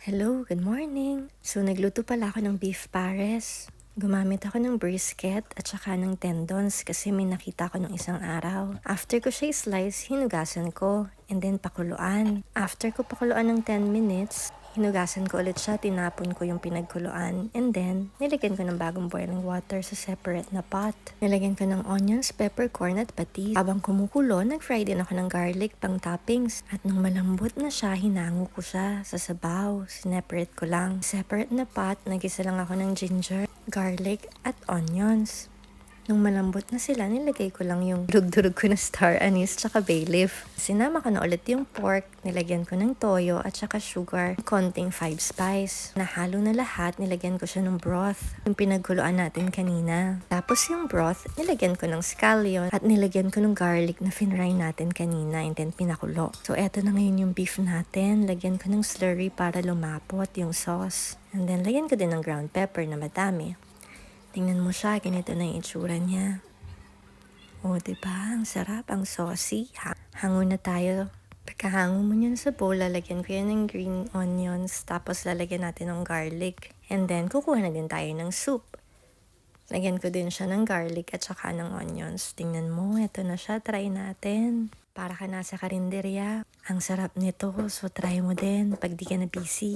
Hello, good morning. So, nagluto pala ako ng beef pares. Gumamit ako ng brisket at saka ng tendons kasi may nakita ko nung isang araw. After ko siya slice, hinugasan ko and then pakuluan. After ko pakuluan ng 10 minutes, hinugasan ko ulit siya, tinapon ko yung pinagkuluan, and then nilagyan ko ng bagong boiling water sa separate na pot. Nilagyan ko ng onions, peppercorn at patis. Habang kumukulo, nag-fry din ako ng garlic pang toppings. At nung malambot na siya, hinango ko siya sa sabaw. Sineparate ko lang. Separate na pot, nagisa lang ako ng ginger, garlic at onions. Nung malambot na sila, nilagay ko lang yung durug-durug ko na star anise tsaka bay leaf. Sinama ko na ulit yung pork, nilagyan ko ng toyo at saka sugar, konting 5 spice. Nahalo na lahat, nilagyan ko siya ng broth, yung pinagkuluan natin kanina. Tapos yung broth, nilagyan ko ng scallion at nilagyan ko ng garlic na finry natin kanina and then pinakulo. So eto na ngayon yung beef natin, lagyan ko ng slurry para lumapot yung sauce. And then lagyan ko din ng ground pepper na madami. Tingnan mo siya, ganito na yung itsura niya. O, diba? Ang sarap, ang saucy. Hango na tayo. Pagkahango mo niyan sa bowl, lalagyan ko yan ng green onions, tapos lalagyan natin ng garlic. And then, kukuha na din tayo ng soup. Lagyan ko din siya ng garlic at saka ng onions. Tingnan mo, eto na siya, try natin. Para ka nasa karinderya. Ang sarap nito, so try mo din pag di ka na busy.